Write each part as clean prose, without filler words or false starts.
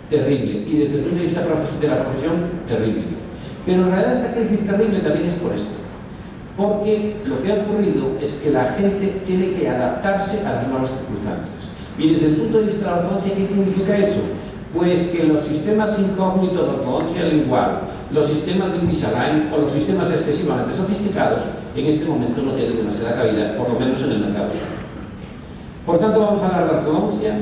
Terrible, y desde el punto de vista de la profesión, terrible. Pero en realidad esa crisis terrible también es por esto, porque lo que ha ocurrido es que la gente tiene que adaptarse a las nuevas circunstancias. Y desde el punto de vista de la ortodoncia, ¿qué significa eso? Pues que los sistemas incógnitos de ortodoncia lingual, los sistemas de Invisalign o los sistemas excesivamente sofisticados, en este momento no tienen demasiada cabida, por lo menos en el mercado. Por tanto, vamos a hablar de ortodoncia,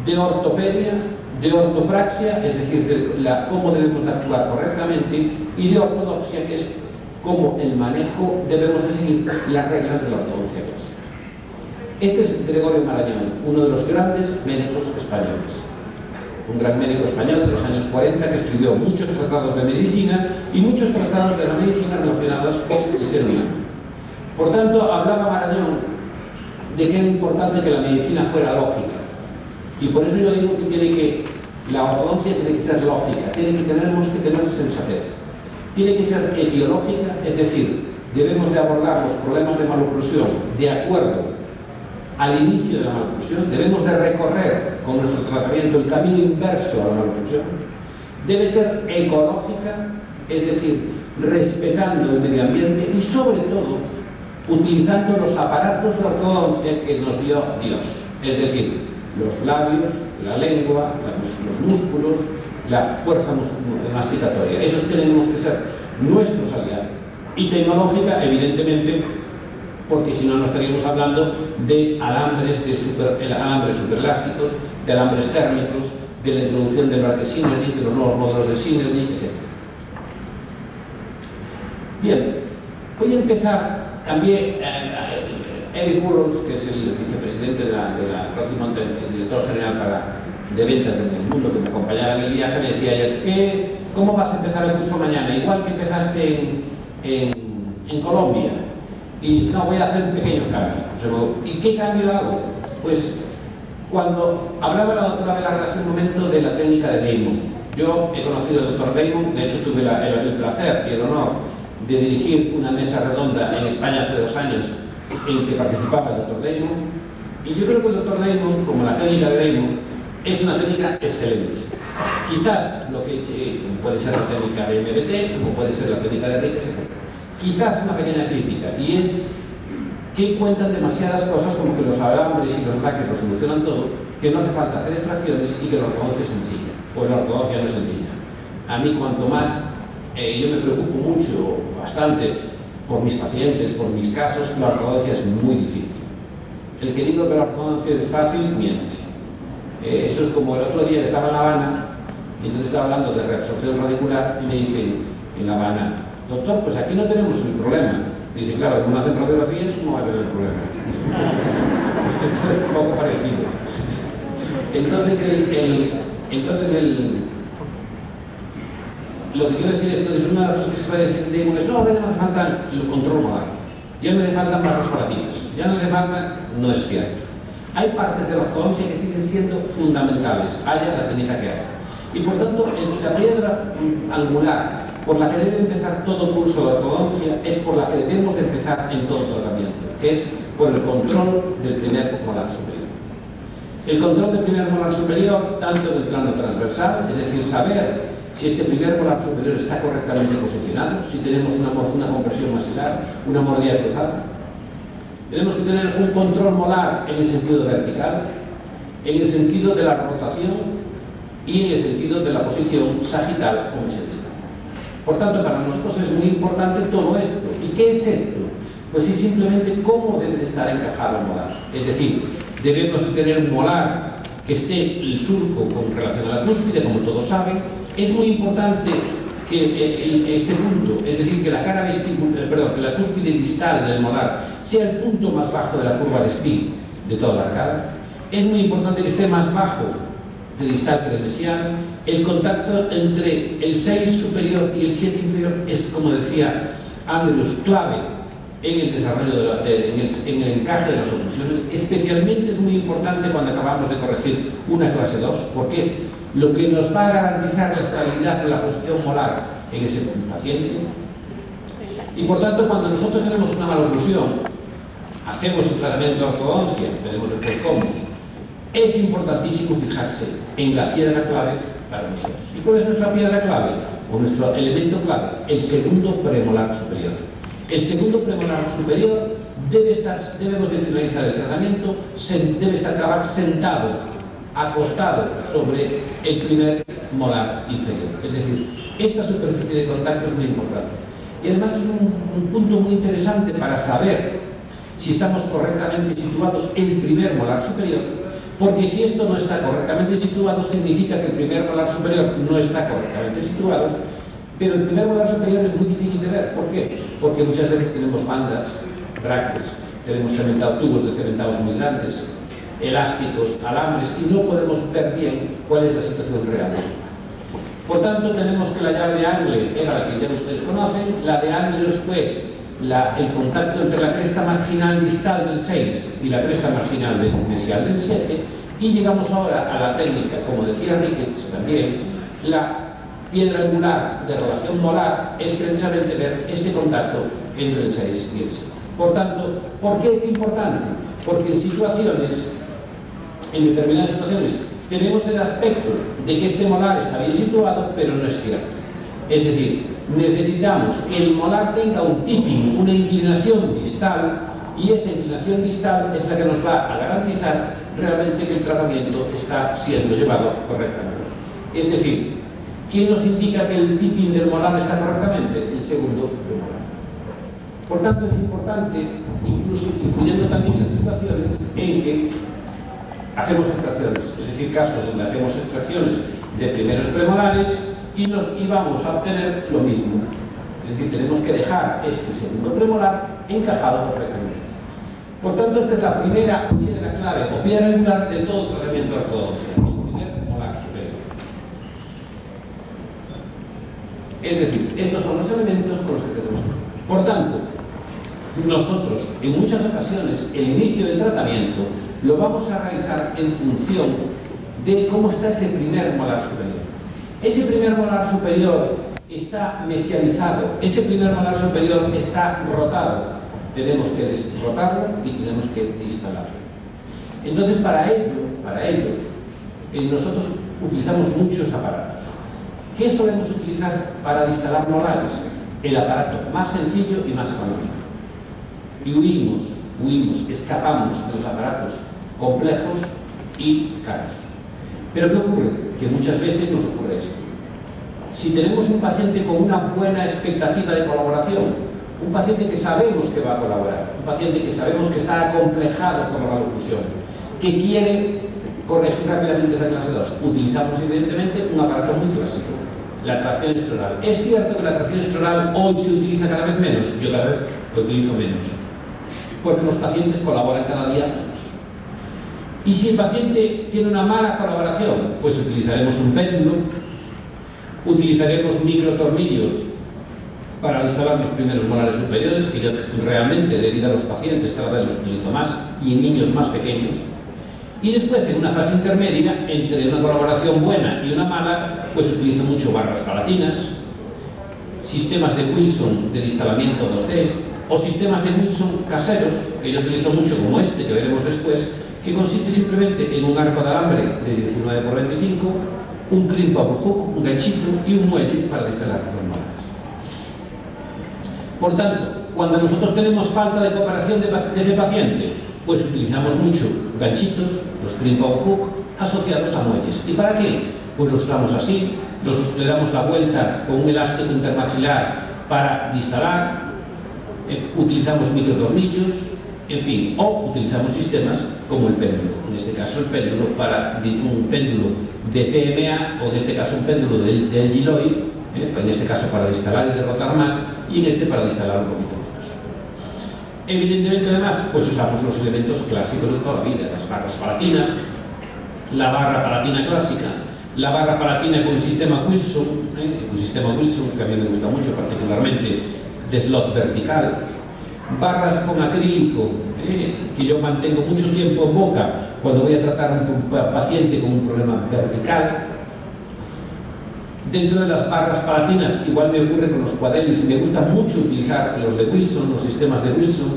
de ortopedia, de ortopraxia, es decir, de cómo debemos de actuar correctamente, y de ortodoxia, que es cómo el manejo debemos de seguir las reglas de la ortodoncia clásica. Este es Gregorio Marañón, uno de los grandes médicos españoles. Un gran médico español de los años 40 que escribió muchos tratados de medicina y muchos tratados de la medicina relacionados con el ser humano. Por tanto, hablaba Marañón de que era importante que la medicina fuera lógica. Y por eso yo digo que la ortodoncia tiene que ser lógica, tenemos que tener sensatez. Tiene que ser etiológica, es decir, debemos de abordar los problemas de maloclusión de acuerdo al inicio de la maloclusión, debemos de recorrer con nuestro tratamiento el camino inverso a la maloclusión. Debe ser ecológica, es decir, respetando el medio ambiente y sobre todo utilizando los aparatos de ortodoncia que nos dio Dios, es decir, los labios, la lengua, los músculos, la fuerza masticatoria. Esos tenemos que ser nuestros aliados. Y tecnológica, evidentemente, porque si no, no estaríamos hablando de alambres superelásticos, de alambres térmicos, de la introducción del bracket Synergy, de los nuevos modelos de Synergy, etc. Bien, voy a empezar también. Eric Burrows, que es el vicepresidente de la próxima, el director general de ventas del mundo, que me acompañaba en el viaje, me decía ayer, ¿cómo vas a empezar el curso mañana? Igual que empezaste en Colombia. Y no, voy a hacer un pequeño cambio. ¿Y qué cambio hago? Pues cuando hablaba la doctora Velarde hace un momento de la técnica de Damon. Yo he conocido al doctor Damon, de hecho tuve el placer y el honor de dirigir una mesa redonda en España hace 2 años en que participaba el doctor Damon, y yo creo que el doctor Damon, como la técnica de Damon, es una técnica excelente. Quizás lo que puede ser la técnica de MBT, como puede ser la técnica de Rickes, etc. Quizás una pequeña crítica, y es que cuentan demasiadas cosas como que los alambres y los brackets lo solucionan todo, que no hace falta hacer extracciones y que la ortodoncia es sencilla, o la ortodoncia no es sencilla. A mí cuanto más, yo me preocupo mucho, bastante, por mis pacientes, por mis casos, la ortodoncia es muy difícil. El que digo que la ortodoncia es fácil, miente. Eso es como el otro día que estaba en La Habana, y entonces estaba hablando de reabsorción radicular, y me dicen en La Habana, doctor, pues aquí no tenemos el problema. Dice, claro, como hacen radiografías, no va a haber el problema. Esto es un poco parecido. Lo que quiero decir es que una de las cosas que se puede decir es, no, ya no hace falta el control modal, ya no hace falta barras operativas, ya no hace falta, no es cierto. Hay partes de la ortodoncia que siguen siendo fundamentales, haya la técnica que haya. Y por tanto, la piedra angular por la que debe empezar todo curso de ortodoncia es por la que debemos de empezar en todo tratamiento, que es por el control del primer molar superior. El control del primer molar superior, tanto en el plano transversal, es decir, saber si este primer molar superior está correctamente posicionado, si tenemos una compresión maxilar, una mordida cruzada. Tenemos que tener un control molar en el sentido vertical, en el sentido de la rotación y en el sentido de la posición sagital o mesodistal. Por tanto, para nosotros es muy importante todo esto. ¿Y qué es esto? Pues es simplemente cómo debe estar encajado el molar. Es decir, debemos tener un molar que esté el surco con relación a la cúspide, como todos saben. Es muy importante que este punto, es decir, que la cara que la cúspide distal del molar sea el punto más bajo de la curva de Spee de toda la arcada. Es muy importante que esté más bajo de distal que del mesial. El contacto entre el 6 superior y el 7 inferior es, como decía Andrews, clave en el desarrollo en el encaje de las oclusiones. Especialmente es muy importante cuando acabamos de corregir una clase 2, porque es lo que nos va a garantizar la estabilidad de la posición molar en ese paciente. Y por tanto, cuando nosotros tenemos una maloclusión, hacemos un tratamiento de ortodoncia, veremos después cómo, es importantísimo fijarse en la piedra clave para nosotros. ¿Y cuál es nuestra piedra clave? O nuestro elemento clave, el segundo premolar superior. El segundo premolar superior debemos de finalizar el tratamiento, debe estar sentado, acostado sobre el primer molar inferior. Es decir, esta superficie de contacto es muy importante. Y además es un punto muy interesante para saber si estamos correctamente situados en el primer molar superior, porque si esto no está correctamente situado, significa que el primer molar superior no está correctamente situado, pero el primer molar superior es muy difícil de ver. ¿Por qué? Porque muchas veces tenemos bandas, brackets, tenemos tubos de cementados muy grandes, elásticos, alambres, y no podemos ver bien cuál es la situación real. Por tanto, tenemos que la llave de Angle era la que ya ustedes conocen. La de Andrews fue el contacto entre la cresta marginal distal del 6 y la cresta marginal mesial del 7, y llegamos ahora a la técnica, como decía Ricketts también, la piedra angular de relación molar es precisamente ver este contacto entre el 6 y el 7. Por tanto, ¿por qué es importante? Porque en determinadas situaciones, tenemos el aspecto de que este molar está bien situado, pero no es cierto. Es decir, necesitamos que el molar tenga un tipping, una inclinación distal, y esa inclinación distal es la que nos va a garantizar realmente que el tratamiento está siendo llevado correctamente. Es decir, ¿quién nos indica que el tipping del molar está correctamente? El segundo molar. Por tanto, es importante, incluso incluyendo también las situaciones en que hacemos extracciones, es decir, casos donde hacemos extracciones de primeros premolares y vamos a obtener lo mismo. Es decir, tenemos que dejar este segundo premolar encajado perfectamente. Por tanto, esta es la primera piedra clave o piedra angular de todo tratamiento de ortodoncia, el primer molar superior. Es decir, estos son los elementos con los que tenemos que trabajar. Por tanto, nosotros, en muchas ocasiones, el inicio del tratamiento lo vamos a realizar en función de cómo está ese primer molar superior. Ese primer molar superior está mesializado, ese primer molar superior está rotado. Tenemos que desrotarlo y tenemos que distalarlo. Entonces, para ello, nosotros utilizamos muchos aparatos. ¿Qué solemos utilizar para distalar molares? El aparato más sencillo y más económico. Y escapamos de los aparatos complejos y caros. Pero ¿qué ocurre? Que muchas veces nos ocurre esto. Si tenemos un paciente con una buena expectativa de colaboración, un paciente que sabemos que va a colaborar, un paciente que sabemos que está acomplejado por la maloclusión, que quiere corregir rápidamente esa clase 2, utilizamos evidentemente un aparato muy clásico, la tracción escleral. Es cierto que la tracción escleral hoy se utiliza cada vez menos, yo cada vez lo utilizo menos, porque los pacientes colaboran cada día menos. Y si el paciente tiene una mala colaboración, pues utilizaremos un péndulo, utilizaremos microtornillos para instalar los primeros molares superiores, que yo realmente, debido a los pacientes, cada vez los utilizo más, y en niños más pequeños. Y después, en una fase intermedia, entre una colaboración buena y una mala, pues utilizo mucho barras palatinas, sistemas de Wilson de distalamiento 2D, o sistemas de Wilson caseros, que yo utilizo mucho, como este, que veremos después, que consiste simplemente en un arco de alambre de 19 por 25, un crimp bubble hook, un ganchito y un muelle para distalar los molares. Por tanto, cuando nosotros tenemos falta de cooperación de ese paciente, pues utilizamos mucho ganchitos, los crimp bubble hook, asociados a muelles. ¿Y para qué? Pues los usamos así, le damos la vuelta con un elástico intermaxilar para distalar, utilizamos microtornillos, en fin, o utilizamos sistemas como el péndulo. En este caso el péndulo un péndulo de PMA, o en este caso un péndulo del Giloy, en este caso para distalar y derrotar más, y en este para distalar un poquito más. Evidentemente, además, pues usamos los elementos clásicos de toda la vida, las barras palatinas, la barra palatina clásica, la barra palatina con el sistema Wilson, que a mí me gusta mucho particularmente, de slot vertical, barras con acrílico, que yo mantengo mucho tiempo en boca cuando voy a tratar a un paciente con un problema vertical. Dentro de las barras palatinas, igual me ocurre con los cuadernos, me gusta mucho utilizar los de Wilson, los sistemas de Wilson,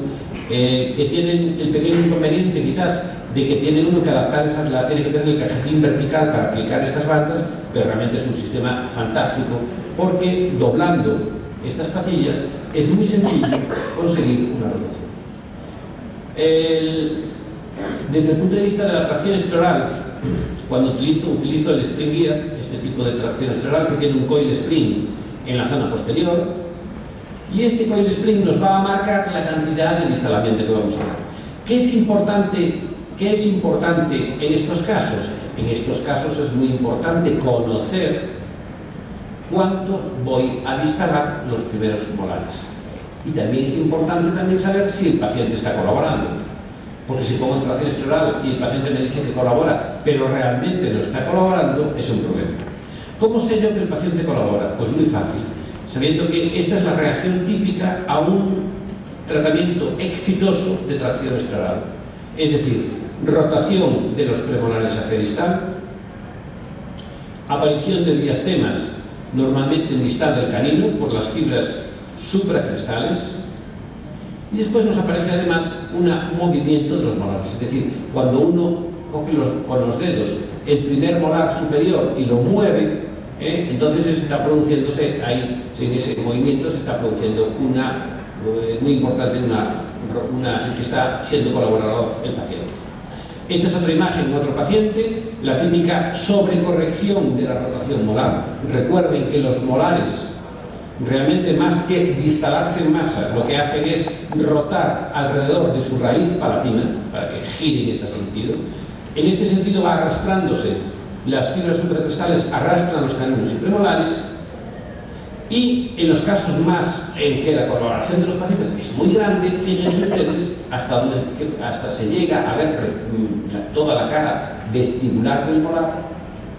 que tienen el pequeño inconveniente quizás de que tiene uno que adaptar tiene que tener el cajetín vertical para aplicar estas bandas, pero realmente es un sistema fantástico, porque doblando estas patillas es muy sencillo conseguir una rotación. Desde el punto de vista de la tracción escleral, cuando utilizo el spring gear, este tipo de tracción escleral que tiene un coil spring en la zona posterior, y este coil spring nos va a marcar la cantidad de instalamiento que vamos a dar. ¿Qué es importante en estos casos? En estos casos es muy importante conocer cuánto voy a distalar los primeros molares. Y también es importante saber si el paciente está colaborando. Porque si pongo tracción escleral y el paciente me dice que colabora, pero realmente no está colaborando, es un problema. ¿Cómo sé yo que el paciente colabora? Pues muy fácil, sabiendo que esta es la reacción típica a un tratamiento exitoso de tracción escleral. Es decir, rotación de los premolares hacia distal, aparición de diastemas, normalmente en distal del canino, por las fibras supracrestales, y después nos aparece además un movimiento de los molares. Es decir, cuando uno coge con los dedos el primer molar superior y lo mueve, entonces está produciéndose ahí, en ese movimiento se está produciendo muy importante, que está siendo colaborador el paciente. Esta es otra imagen de otro paciente, la típica sobrecorrección de la rotación molar. Recuerden que los molares, realmente más que distalarse en masa, lo que hacen es rotar alrededor de su raíz palatina, para que gire en este sentido. En este sentido va arrastrándose, las fibras supracrestales arrastran los caninos y premolares, y en los casos más en que la colaboración de los pacientes es muy grande, fíjense ustedes hasta se llega a ver toda la cara vestibular del molar,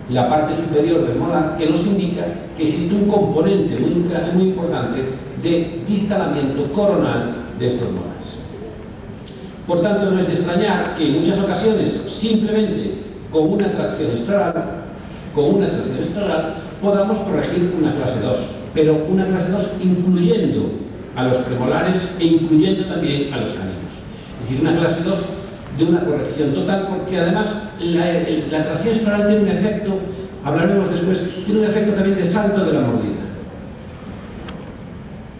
la parte superior del molar, que nos indica que existe un componente muy importante de distalamiento coronal de estos molares. Por tanto, no es de extrañar que en muchas ocasiones, simplemente con una tracción escleral, podamos corregir una clase 2, pero una clase 2 incluyendo a los premolares e incluyendo también a los caninos. Es decir, una clase 2 de una corrección total, porque además la tracción escleral tiene un efecto, hablaremos después, tiene un efecto también de salto de la mordida.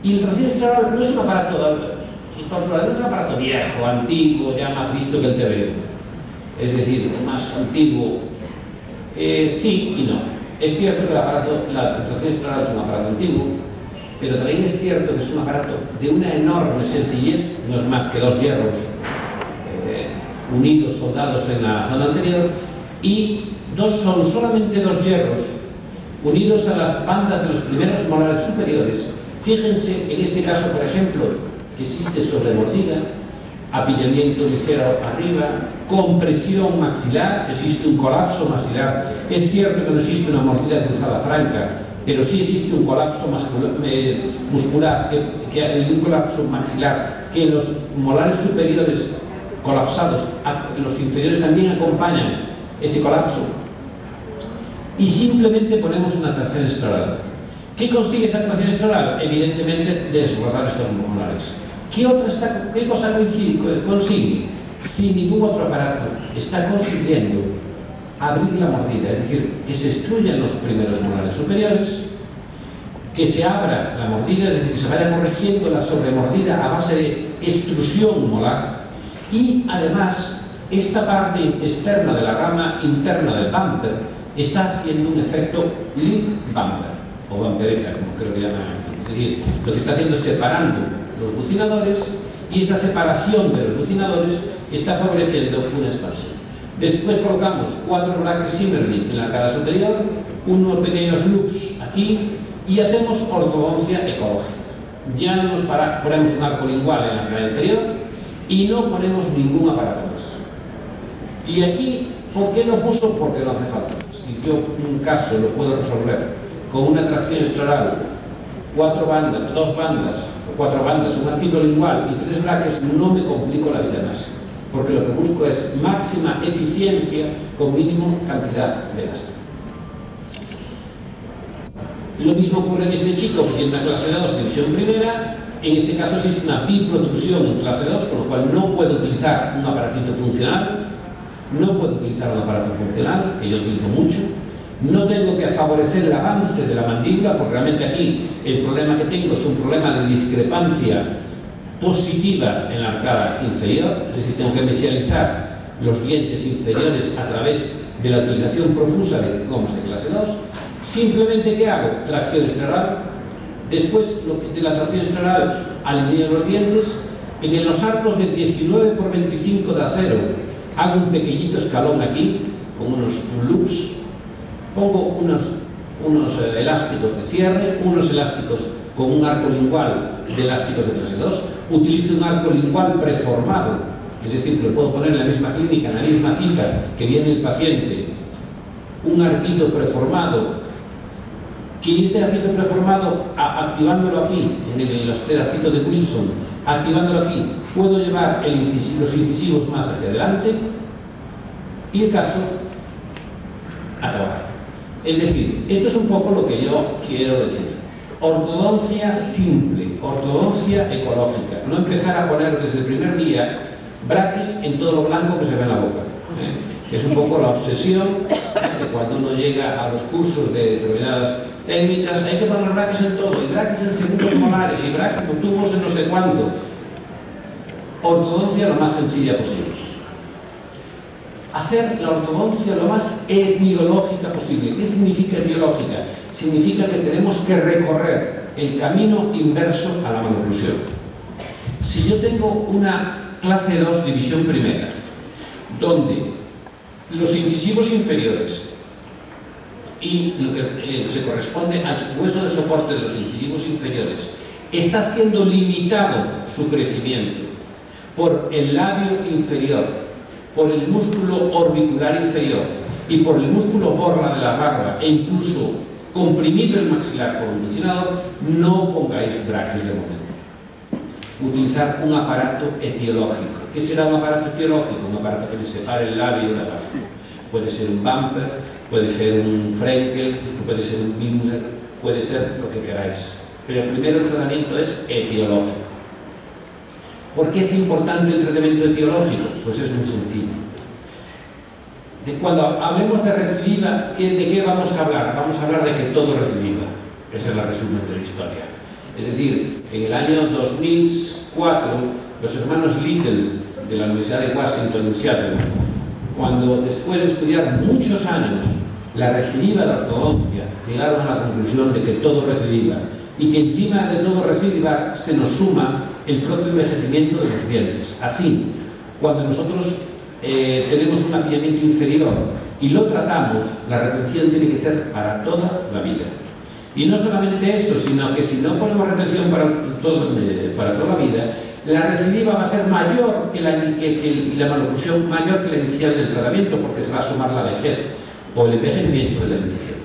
Y la tracción escleral no es un aparato, no es un aparato viejo, antiguo, ya más visto que el TVO. Es decir, más antiguo, sí y no. Es cierto que la tracción escleral es un aparato antiguo, pero también es cierto que es un aparato de una enorme sencillez, no es más que dos hierros unidos, soldados en la zona anterior, y son solamente dos hierros unidos a las bandas de los primeros molares superiores. Fíjense, en este caso, por ejemplo, que existe sobremordida, apillamiento ligero arriba, compresión maxilar, existe un colapso maxilar. Es cierto que no existe una mordida cruzada franca, pero sí existe un colapso muscular, que hay un colapso maxilar, que los molares superiores colapsados, los inferiores también acompañan ese colapso. Y simplemente ponemos una tracción escleral. ¿Qué consigue esa tracción escleral? Evidentemente, desbordar estos molares. ¿Qué cosa consigue? Sin ningún otro aparato, está consiguiendo abrir la mordida, es decir, que se extruyan los primeros molares superiores, que se abra la mordida, es decir, que se vaya corrigiendo la sobremordida a base de extrusión molar, y además esta parte externa de la rama interna del bumper está haciendo un efecto lip bumper o bumpereta, como creo que llaman aquí. Es decir, lo que está haciendo es separando los bucinadores, y esa separación de los bucinadores está favoreciendo una expansión. Después colocamos 4 brackets Zimmermann en la cara superior, unos pequeños loops aquí, y hacemos ortodoncia ecológica. Ya no nos ponemos un arco lingual en la cara inferior y no ponemos ningún aparato más. Y aquí ¿Por qué no puso? Porque no hace falta. Si yo un caso lo puedo resolver con una tracción estoral, 4 bandas, 2 bandas, o 4 bandas, un arquito lingual y 3 braques, no me complico la vida más. Porque lo que busco es máxima eficiencia con mínimo cantidad de gasto. Lo mismo ocurre en este chico que tiene una clase 2, división primera. En este caso existe una biprotrusión en clase 2, con lo cual no puedo utilizar un aparatito funcional. No puedo utilizar un aparato funcional, que yo utilizo mucho. No tengo que favorecer el avance de la mandíbula, porque realmente aquí el problema que tengo es un problema de discrepancia positiva en la arcada inferior, es decir, tengo que mesializar los dientes inferiores a través de la utilización profusa de gomas de clase 2. Simplemente, ¿qué hago? Tracción extraoral. Después de la tracción extraoral, alineo los dientes. En los arcos de 19 por 25 de acero, hago un pequeñito escalón aquí, con unos loops. Pongo unos elásticos de cierre, unos elásticos con un arco lingual de elásticos de clase 2. Utilizo un arco lingual preformado, es decir, que lo puedo poner en la misma clínica, en la misma cita que viene el paciente. Un arquito preformado, que este arquito preformado, activándolo aquí, en el arquito de Wilson, activándolo aquí, puedo llevar los incisivos más hacia adelante y el caso acabar. Es decir, esto es un poco lo que yo quiero decir. Ortodoncia simple, ortodoncia ecológica. No empezar a poner desde el primer día braques en todo lo blanco que se ve en la boca. Es un poco la obsesión de cuando uno llega a los cursos de determinadas técnicas, hay que poner braques en todo, y braques en segundos molares, y braques con tubos en no sé cuánto. Ortodoncia lo más sencilla posible. Hacer la ortodoncia lo más etiológica posible. ¿Qué significa etiológica? Significa que tenemos que recorrer el camino inverso a la maloclusión. Si yo tengo una clase 2, división primera, donde los incisivos inferiores y lo que se corresponde al hueso de soporte de los incisivos inferiores está siendo limitado su crecimiento por el labio inferior, por el músculo orbicular inferior y por el músculo borla de la barba, e incluso comprimido el maxilar por un tensionador, no pongáis braques de momento. Utilizar un aparato etiológico. ¿Qué será un aparato etiológico? Un aparato que me separe el labio de la barba. Puede ser un bumper, puede ser un Frenkel, puede ser un Mimler, puede ser lo que queráis. Pero primero el tratamiento es etiológico. ¿Por qué es importante el tratamiento etiológico? Pues es muy sencillo. Cuando hablemos de recidiva, ¿de qué vamos a hablar? Vamos a hablar de que todo recidiva. Esa es la resumen de la historia. Es decir, en el año 2004, los hermanos Little de la Universidad de Washington en Seattle, cuando después de estudiar muchos años la recidiva de ortodoncia, llegaron a la conclusión de que todo recidiva, y que encima de todo recidiva se nos suma el propio envejecimiento de los dientes. Así, cuando nosotros tenemos un apillamiento inferior y lo tratamos, la retención tiene que ser para toda la vida. Y no solamente eso, sino que si no ponemos retención para toda la vida, la recidiva va a ser mayor que la maloclusión, mayor que la inicial del tratamiento, porque se va a sumar la vejez o el envejecimiento de la dentición.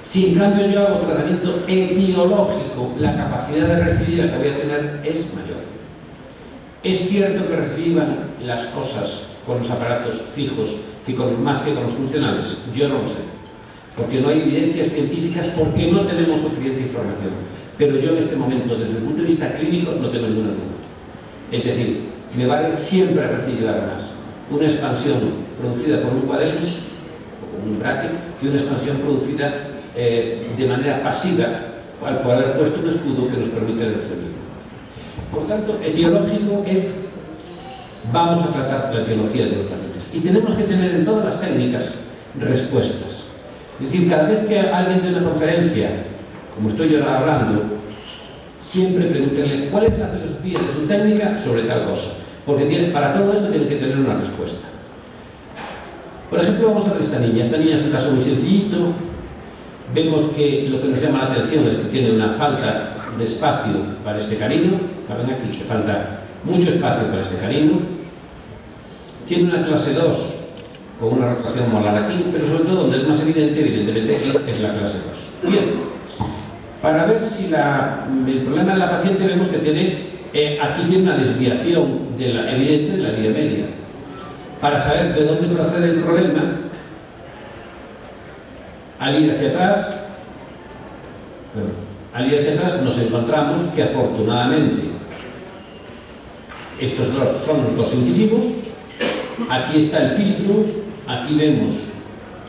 Si en cambio yo hago tratamiento etiológico, la capacidad de recidiva que voy a tener es mayor. Es cierto que recidivan las cosas con los aparatos fijos más que con los funcionales. Yo no lo sé, porque no hay evidencias científicas, porque no tenemos suficiente información. Pero yo en este momento, desde el punto de vista clínico, no tengo ninguna duda. Es decir, me vale siempre recidivar más una expansión producida por un quadratus o con un bracket que una expansión producida de manera pasiva al haber puesto un escudo que nos permite el efecto. Por tanto, etiológico es, vamos a tratar la etiología de los pacientes. Y tenemos que tener en todas las técnicas respuestas. Es decir, cada vez que alguien tiene una conferencia, como estoy yo ahora hablando, siempre pregúntenle cuál es la filosofía de su técnica sobre tal cosa. Porque para todo esto tiene que tener una respuesta. Por ejemplo, vamos a ver esta niña. Esta niña es un caso muy sencillito. Vemos que lo que nos llama la atención es que tiene una falta de espacio para este canino. Ven aquí que falta mucho espacio para este canino. Tiene una clase 2 con una rotación molar aquí, pero sobre todo donde es más evidente, evidentemente aquí es la clase 2. Bien, para ver si el problema de la paciente vemos que aquí tiene una desviación evidente de la línea media. Para saber de dónde procede el problema, al ir hacia atrás nos encontramos que afortunadamente estos dos son los dos incisivos. Aquí está el filtro, aquí vemos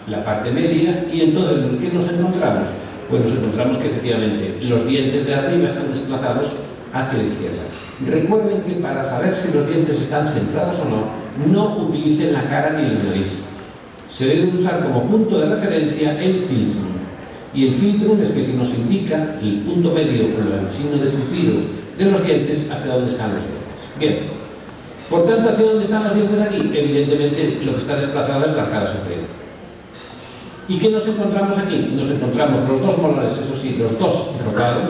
la parte media, y entonces ¿qué nos encontramos? Pues nos encontramos que efectivamente los dientes de arriba están desplazados hacia la izquierda. Recuerden que para saber si los dientes están centrados o no utilicen la cara ni la nariz. Se debe usar como punto de referencia el filtro. Y el filtro es que nos indica el punto medio con el signo de crujido de los dientes hacia dónde están los dientes. Bien. Por tanto, ¿hacia dónde están los dientes aquí? Evidentemente, lo que está desplazado es la arcada superior. ¿Y qué nos encontramos aquí? Nos encontramos los dos molares, eso sí, los dos rotados,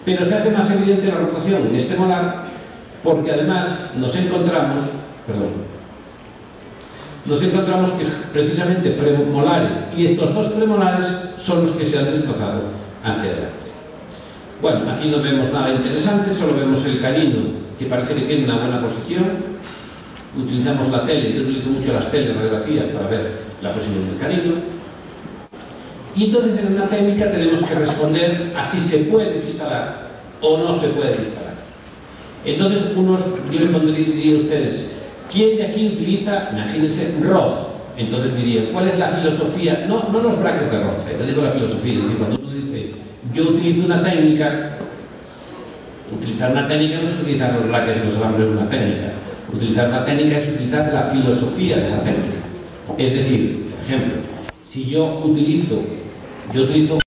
pero se hace más evidente la rotación de este molar porque además nos encontramos que precisamente premolares y estos dos premolares son los que se han desplazado hacia adelante. Bueno, aquí no vemos nada interesante, solo vemos el canino, que parece que tiene una buena posición. Utilizamos la tele, yo utilizo mucho las teleradiografías para ver la posición del canino. Y entonces en una técnica tenemos que responder a si se puede instalar o no se puede instalar. Entonces yo le diría a ustedes, ¿quién de aquí utiliza, imagínense, Roth? Entonces diría, ¿cuál es la filosofía? No los brackets de Roth, yo digo la filosofía, es decir, cuando uno dice, yo utilizo una técnica, utilizar una técnica no es utilizar los brackets y los alambres de una técnica. Utilizar una técnica es utilizar la filosofía de esa técnica. Es decir, por ejemplo, si yo utilizo